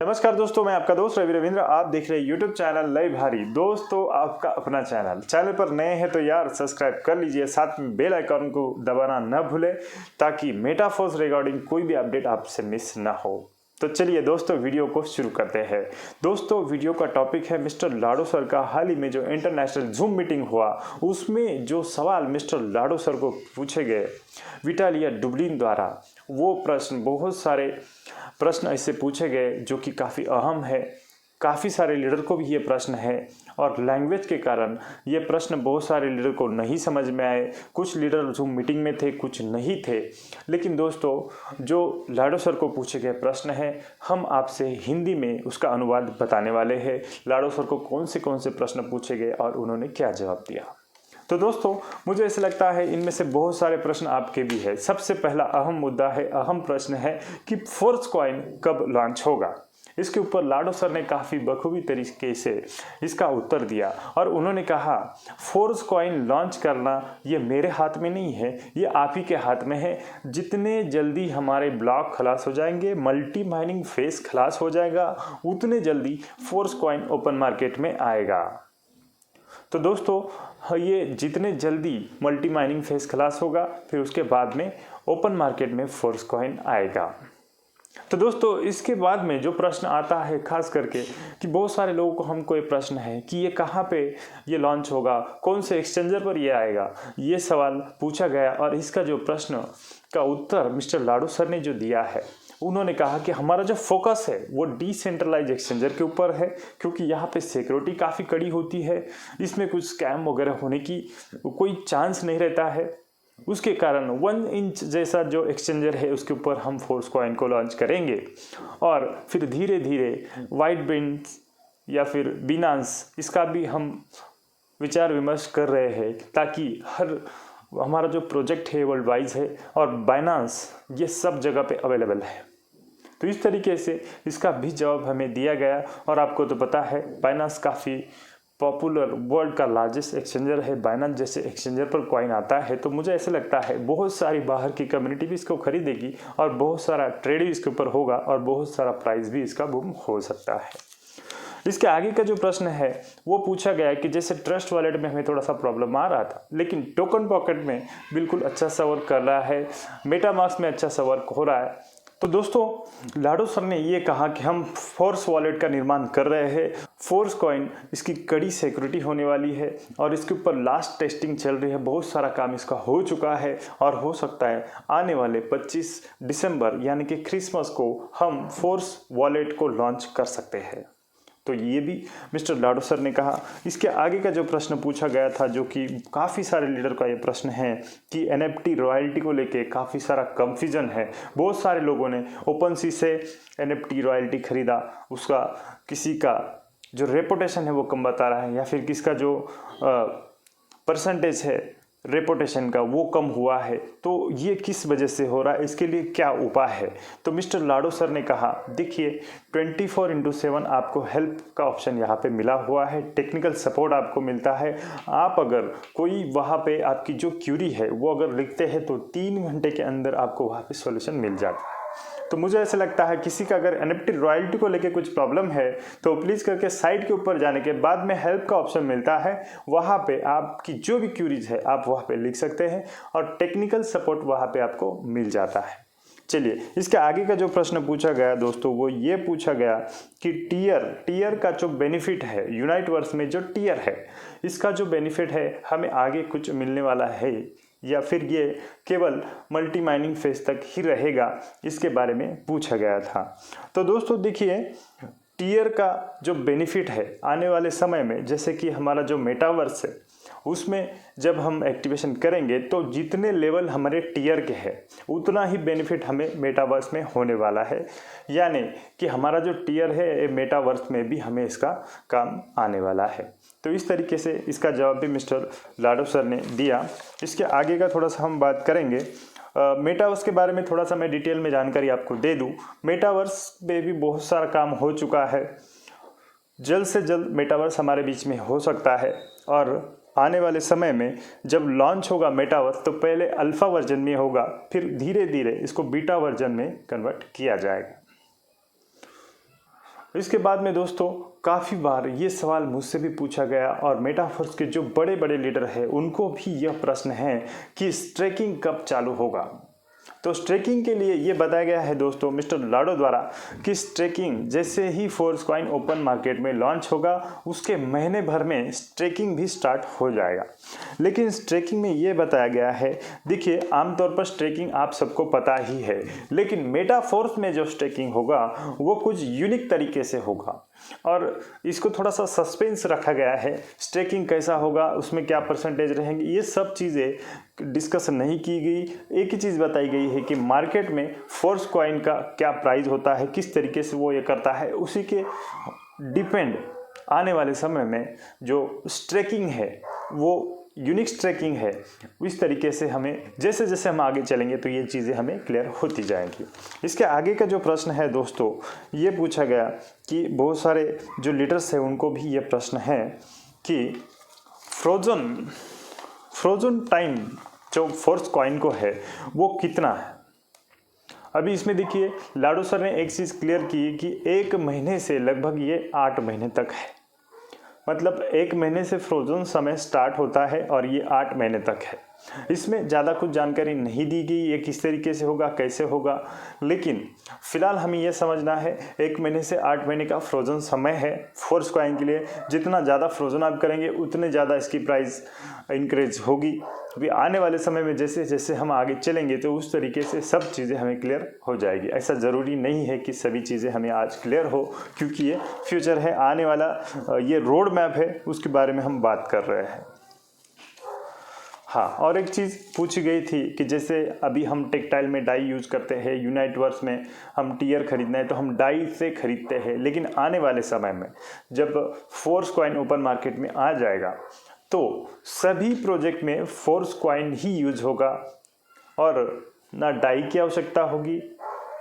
नमस्कार दोस्तों, मैं आपका दोस्त रवि रविंद्र। आप देख रहे हैं यूट्यूब चैनल लय भारी। दोस्तों, आपका अपना चैनल पर नए हैं तो यार सब्सक्राइब कर लीजिए, साथ में बेल आइकन को दबाना न भूलें ताकि मेटाफोर्स रिगार्डिंग कोई भी अपडेट आपसे मिस ना हो। तो चलिए दोस्तों, वीडियो को शुरू करते हैं। दोस्तों, वीडियो का टॉपिक है मिस्टर लाडो सर का हाल ही में जो इंटरनेशनल जूम मीटिंग हुआ, उसमें जो सवाल मिस्टर लाडो सर को पूछे गए विटालिया डुब्लिन द्वारा, वो प्रश्न, बहुत सारे प्रश्न ऐसे पूछे गए जो कि काफ़ी अहम है। काफ़ी सारे लीडर को भी ये प्रश्न है और लैंग्वेज के कारण ये प्रश्न बहुत सारे लीडर को नहीं समझ में आए। कुछ लीडर जो मीटिंग में थे, कुछ नहीं थे। लेकिन दोस्तों, जो लाडो सर को पूछे गए प्रश्न है, हम आपसे हिंदी में उसका अनुवाद बताने वाले हैं। लाडो सर को कौन से प्रश्न पूछे गए और उन्होंने क्या जवाब दिया। तो दोस्तों, मुझे ऐसा लगता है इनमें से बहुत सारे प्रश्न आपके भी है। सबसे पहला अहम मुद्दा है, अहम प्रश्न है कि फोर्स कॉइन कब लॉन्च होगा। इसके ऊपर लाडो सर ने काफ़ी बखूबी तरीके से इसका उत्तर दिया और उन्होंने कहा, फोर्स कॉइन लॉन्च करना ये मेरे हाथ में नहीं है, ये आप ही के हाथ में है। जितने जल्दी हमारे ब्लॉक खलास हो जाएंगे, मल्टी माइनिंग फेस खलास हो जाएगा, उतने जल्दी फोर्स कॉइन ओपन मार्केट में आएगा। तो दोस्तों, ये जितने जल्दी मल्टी माइनिंग फेस खलास होगा, फिर उसके बाद में ओपन मार्केट में फोर्स कॉइन आएगा। तो दोस्तों, इसके बाद में जो प्रश्न आता है खास करके कि बहुत सारे लोगों को हमको ये प्रश्न है कि ये कहाँ पे ये लॉन्च होगा, कौन से एक्सचेंजर पर ये आएगा, ये सवाल पूछा गया। और इसका जो प्रश्न का उत्तर मिस्टर लाडो सर ने जो दिया है, उन्होंने कहा कि हमारा जो फोकस है वो डिसेंट्रलाइज एक्सचेंजर के ऊपर है, क्योंकि यहाँ पे सिक्योरिटी काफ़ी कड़ी होती है, इसमें कुछ स्कैम वगैरह होने की कोई चांस नहीं रहता है। उसके कारण 1 इंच जैसा जो एक्सचेंजर है उसके ऊपर हम फोर्स कॉइन को लॉन्च करेंगे और फिर धीरे धीरे वाइट बिन्स या फिर बिनांस, इसका भी हम विचार विमर्श कर रहे हैं ताकि हमारा जो प्रोजेक्ट है वर्ल्ड वाइज है और बाइनांस ये सब जगह पे अवेलेबल है। तो इस तरीके से इसका भी जवाब हमें दिया गया। और आपको तो पता है बाइनांस काफ़ी पॉपुलर, वर्ल्ड का लार्जेस्ट एक्सचेंजर है। बाइनांस जैसे एक्सचेंजर पर कॉइन आता है तो मुझे ऐसा लगता है बहुत सारी बाहर की कम्युनिटी भी इसको खरीदेगी और बहुत सारा ट्रेड भी इसके ऊपर होगा और बहुत सारा प्राइस भी इसका बूम हो सकता है। इसके आगे का जो प्रश्न है वो पूछा गया कि जैसे ट्रस्ट वॉलेट में हमें थोड़ा सा प्रॉब्लम आ रहा था, लेकिन टोकन पॉकेट में बिल्कुल अच्छा सा वर्क कर रहा है, मेटामास्क में अच्छा सा वर्क हो रहा है। तो दोस्तों, लाडो सर ने ये कहा कि हम फोर्स वॉलेट का निर्माण कर रहे हैं। फोर्स कॉइन, इसकी कड़ी सिक्योरिटी होने वाली है और इसके ऊपर लास्ट टेस्टिंग चल रही है, बहुत सारा काम इसका हो चुका है और हो सकता है आने वाले 25 दिसंबर यानी कि क्रिसमस को हम फोर्स वॉलेट को लॉन्च कर सकते हैं। तो ये भी मिस्टर लाडो सर ने कहा। इसके आगे का जो प्रश्न पूछा गया था, जो कि काफ़ी सारे लीडर का ये प्रश्न है कि NFT रॉयल्टी को लेके काफ़ी सारा कंफ्यूजन है। बहुत सारे लोगों ने ओपनसी से NFT रॉयल्टी खरीदा, उसका किसी का जो रेपुटेशन है वो कम बता रहा है या फिर किसका जो परसेंटेज है रेपुटेशन का वो कम हुआ है। तो ये किस वजह से हो रहा है, इसके लिए क्या उपाय है। तो मिस्टर लाडो सर ने कहा, देखिए 24/7 आपको हेल्प का ऑप्शन यहाँ पे मिला हुआ है, टेक्निकल सपोर्ट आपको मिलता है। आप अगर कोई वहाँ पे आपकी जो क्यूरी है वो अगर लिखते हैं तो 3 घंटे के अंदर आपको वहाँ पे सॉल्यूशन मिल जाता है। तो मुझे ऐसा लगता है किसी का अगर NFT रॉयल्टी को लेके कुछ प्रॉब्लम है तो प्लीज़ करके साइट के ऊपर जाने के बाद में हेल्प का ऑप्शन मिलता है, वहाँ पे आपकी जो भी क्यूरीज है आप वहाँ पे लिख सकते हैं और टेक्निकल सपोर्ट वहाँ पे आपको मिल जाता है। चलिए, इसके आगे का जो प्रश्न पूछा गया दोस्तों, वो ये पूछा गया कि टीयर का जो बेनिफिट है, यूनाइटवर्स में जो टीयर है, इसका जो बेनिफिट है हमें आगे कुछ मिलने वाला है या फिर ये केवल मल्टी माइनिंग फेज तक ही रहेगा, इसके बारे में पूछा गया था। तो दोस्तों देखिए, टीयर का जो बेनिफिट है आने वाले समय में, जैसे कि हमारा जो मेटावर्स है उसमें जब हम एक्टिवेशन करेंगे तो जितने लेवल हमारे टीयर के हैं उतना ही बेनिफिट हमें मेटावर्स में होने वाला है। यानी कि हमारा जो टीयर है मेटावर्स में भी हमें इसका काम आने वाला है। तो इस तरीके से इसका जवाब भी मिस्टर लाडो सर ने दिया। इसके आगे का थोड़ा सा हम बात करेंगे। मेटावर्स के बारे में थोड़ा सा मैं डिटेल में जानकारी आपको दे दूं। मेटावर्स में भी बहुत सारा काम हो चुका है, जल्द से जल्द मेटावर्स हमारे बीच में हो सकता है और आने वाले समय में जब लॉन्च होगा मेटावर्स तो पहले अल्फा वर्जन में होगा, फिर धीरे धीरे इसको बीटा वर्जन में कन्वर्ट किया जाएगा। इसके बाद में दोस्तों काफ़ी बार ये सवाल मुझसे भी पूछा गया और मेटाफोर्स के जो बड़े बड़े लीडर हैं उनको भी यह प्रश्न है कि स्ट्रेकिंग कब चालू होगा। तो स्ट्रेकिंग के लिए ये बताया गया है दोस्तों मिस्टर लाडो द्वारा कि स्ट्रेकिंग जैसे ही फोर्स कॉइन ओपन मार्केट में लॉन्च होगा उसके महीने भर में स्ट्रेकिंग भी स्टार्ट हो जाएगा। लेकिन स्ट्रेकिंग में ये बताया गया है, देखिए आमतौर पर स्ट्रेकिंग आप सबको पता ही है, लेकिन मेटाफोर्स में जो स्ट्रेकिंग होगा वो कुछ यूनिक तरीके से होगा और इसको थोड़ा सा सस्पेंस रखा गया है। स्ट्रेकिंग कैसा होगा, उसमें क्या परसेंटेज रहेंगे, ये सब चीज़ें डिस्कस नहीं की गई। एक ही चीज़ बताई गई है कि मार्केट में फोर्स कॉइन का क्या प्राइस होता है, किस तरीके से वो ये करता है, उसी के डिपेंड आने वाले समय में जो स्ट्रेकिंग है वो यूनिक स्ट्रेकिंग है। इस तरीके से हमें जैसे जैसे हम आगे चलेंगे तो ये चीज़ें हमें क्लियर होती जाएंगी। इसके आगे का जो प्रश्न है दोस्तों ये पूछा गया कि बहुत सारे जो लीडर्स हैं उनको भी ये प्रश्न है कि फ्रोजन टाइम जो फोर्स कॉइन को है वो कितना है। अभी इसमें देखिए लाडो सर ने एक चीज़ क्लियर की कि 1 महीने से लगभग ये 8 महीने तक है, मतलब 1 महीने से फ्रोजन समय स्टार्ट होता है और ये 8 महीने तक है। इसमें ज़्यादा कुछ जानकारी नहीं दी गई ये किस तरीके से होगा, कैसे होगा, लेकिन फिलहाल हमें यह समझना है 1 महीने से 8 महीने का फ्रोजन समय है फोर्स कॉइन के लिए। जितना ज़्यादा फ्रोजन आप करेंगे उतने ज़्यादा इसकी प्राइस इंक्रीज होगी। अभी आने वाले समय में जैसे जैसे हम आगे चलेंगे तो उस तरीके से सब चीज़ें हमें क्लियर हो जाएगी। ऐसा ज़रूरी नहीं है कि सभी चीज़ें हमें आज क्लियर हो, क्योंकि ये फ्यूचर है, आने वाला ये रोड मैप है, उसके बारे में हम बात कर रहे हैं। हाँ, और एक चीज़ पूछी गई थी कि जैसे अभी हम टेक्सटाइल में डाई यूज़ करते हैं, यूनाइटवर्स में हम टीयर खरीदना है तो हम डाई से खरीदते हैं, लेकिन आने वाले समय में जब फोर्स कॉइन ओपन मार्केट में आ जाएगा तो सभी प्रोजेक्ट में फोर्स कॉइन ही यूज होगा और ना डाई की आवश्यकता होगी।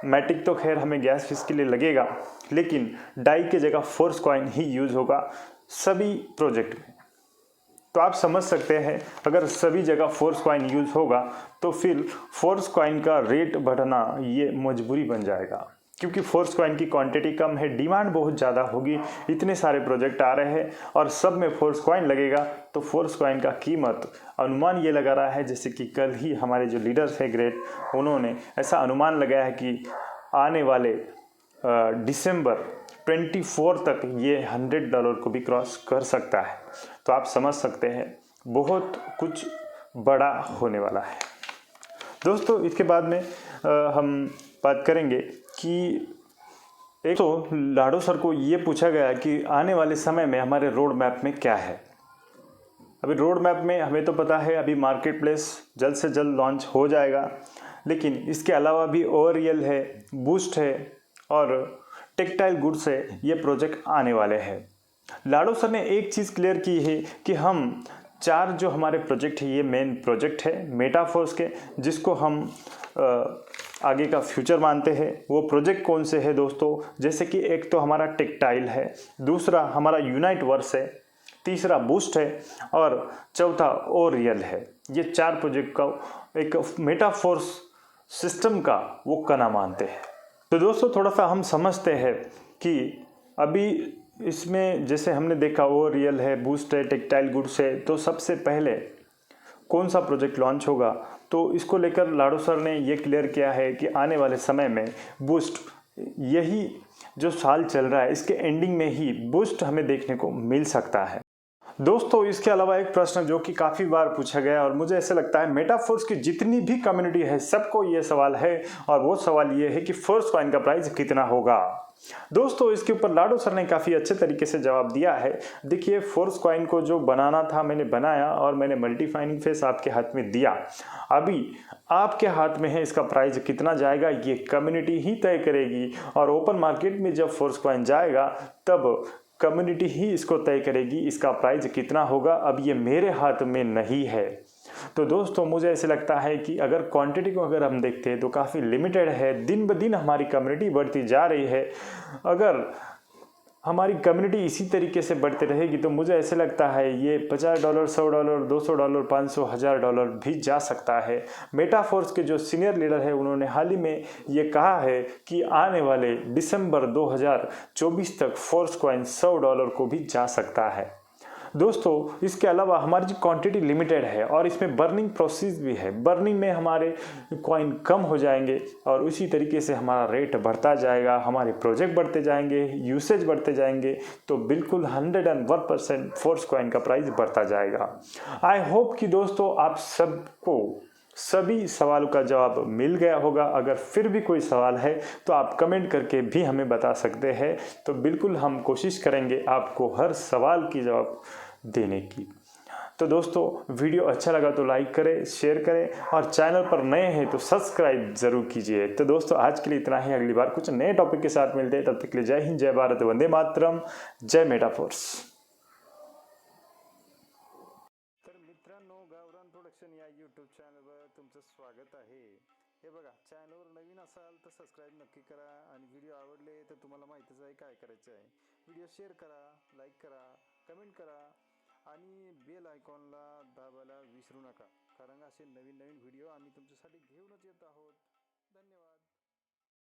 मैटिक तो खैर हमें गैस फीस के लिए लगेगा, लेकिन डाई की जगह फोर्स कॉइन ही यूज होगा सभी प्रोजेक्ट में। तो आप समझ सकते हैं अगर सभी जगह फोर्स कॉइन यूज होगा तो फिर फोर्स कॉइन का रेट बढ़ना ये मजबूरी बन जाएगा, क्योंकि फोर्स कॉइन की क्वांटिटी कम है, डिमांड बहुत ज़्यादा होगी, इतने सारे प्रोजेक्ट आ रहे हैं और सब में फोर्स कॉइन लगेगा तो फोर्स कॉइन का कीमत अनुमान ये लगा रहा है, जैसे कि कल ही हमारे जो लीडर्स हैं ग्रेट, उन्होंने ऐसा अनुमान लगाया है कि आने वाले दिसंबर 24 तक ये $100 को भी क्रॉस कर सकता है। तो आप समझ सकते हैं बहुत कुछ बड़ा होने वाला है दोस्तों। इसके बाद में हम बात करेंगे कि एक तो लाडो सर को ये पूछा गया कि आने वाले समय में हमारे रोड मैप में क्या है। अभी रोड मैप में हमें तो पता है अभी मार्केट प्लेस जल्द से जल्द लॉन्च हो जाएगा, लेकिन इसके अलावा भी ओवररियल है, बूस्ट है और टेक्सटाइल गुड्स है, ये प्रोजेक्ट आने वाले हैं। लाडो सर ने एक चीज़ क्लियर की है कि हम 4 जो हमारे प्रोजेक्ट है ये मेन प्रोजेक्ट है मेटाफोर्स के, जिसको हम आगे का फ्यूचर मानते हैं। वो प्रोजेक्ट कौन से है दोस्तों, जैसे कि एक तो हमारा टेक्सटाइल है, दूसरा हमारा यूनाइटवर्स है, तीसरा बूस्ट है और चौथा ओवररियल है। ये 4 प्रोजेक्ट का एक मेटाफोर्स सिस्टम का वो कना मानते हैं। तो दोस्तों थोड़ा सा हम समझते हैं कि अभी इसमें जैसे हमने देखा ओवररियल है, बूस्ट है, टेक्सटाइल गुड्स है, तो सबसे पहले कौन सा प्रोजेक्ट लॉन्च होगा, तो इसको लेकर लाडो सर ने ये क्लियर किया है कि आने वाले समय में बूस्ट, यही जो साल चल रहा है इसके एंडिंग में ही बूस्ट हमें देखने को मिल सकता है। दोस्तों इसके अलावा एक प्रश्न जो कि काफ़ी बार पूछा गया और मुझे ऐसे लगता है मेटाफोर्स की जितनी भी कम्युनिटी है सबको ये सवाल है, और वो सवाल ये है कि फोर्स कॉइन का प्राइस कितना होगा। दोस्तों इसके ऊपर लाडो सर ने काफ़ी अच्छे तरीके से जवाब दिया है। देखिए फोर्स कॉइन को जो बनाना था मैंने बनाया और मैंने मल्टीफाइनिंग फेस आपके हाथ में दिया। अभी आपके हाथ में है इसका प्राइस कितना जाएगा ये कम्युनिटी ही तय करेगी, और ओपन मार्केट में जब फोर्स कॉइन जाएगा तब कम्युनिटी ही इसको तय करेगी इसका प्राइस कितना होगा। अब ये मेरे हाथ में नहीं है। तो दोस्तों मुझे ऐसे लगता है कि अगर क्वांटिटी को अगर हम देखते हैं तो काफ़ी लिमिटेड है, दिन ब दिन हमारी कम्युनिटी बढ़ती जा रही है। अगर हमारी कम्युनिटी इसी तरीके से बढ़ती रहेगी तो मुझे ऐसे लगता है ये $50, $100, $200, $500, $1000 भी जा सकता है। मेटाफोर्स के जो सीनियर लीडर है उन्होंने हाल ही में ये कहा है कि आने वाले दिसंबर 2024 तक फोर्स कॉइन $100 को भी जा सकता है। दोस्तों इसके अलावा हमारी जो क्वांटिटी लिमिटेड है और इसमें बर्निंग प्रोसेस भी है। बर्निंग में हमारे कॉइन कम हो जाएंगे और उसी तरीके से हमारा रेट बढ़ता जाएगा, हमारे प्रोजेक्ट बढ़ते जाएंगे, यूसेज बढ़ते जाएंगे, तो बिल्कुल 101% फोर्स कॉइन का प्राइस बढ़ता जाएगा। आई होप कि दोस्तों आप सबको सभी सवालों का जवाब मिल गया होगा। अगर फिर भी कोई सवाल है तो आप कमेंट करके भी हमें बता सकते हैं, तो बिल्कुल हम कोशिश करेंगे आपको हर सवाल की जवाब देने की। तो दोस्तों वीडियो अच्छा लगा तो लाइक करें, शेयर करें और चैनल पर नए हैं तो सब्सक्राइब जरूर कीजिए। तो दोस्तों आज के लिए इतना ही, अगली बार कुछ नए टॉपिक के साथ मिलते हैं। तब तक के लिए जय हिंद, जय भारत, वंदे मातरम, जय मेटाफोर्स। मित्रांनो, गावरान प्रोडक्शन या यूट्यूब चॅनलवर तुमचं स्वागत आहे। हे बघा, चॅनलवर नवीन असाल तर सबस्क्राईब नक्की करा आणि व्हिडिओ आवडले तर तुम्हाला माहितीच आहे काय करायचं आहे। व्हिडिओ शेअर करा, लाईक करा, कमेंट करा आणि बेल आयकॉनला दाबायला विसरू नका, कारण असे नवीन नवीन व्हिडिओ आम्ही तुमच्यासाठी घेऊनच येत आहोत। धन्यवाद।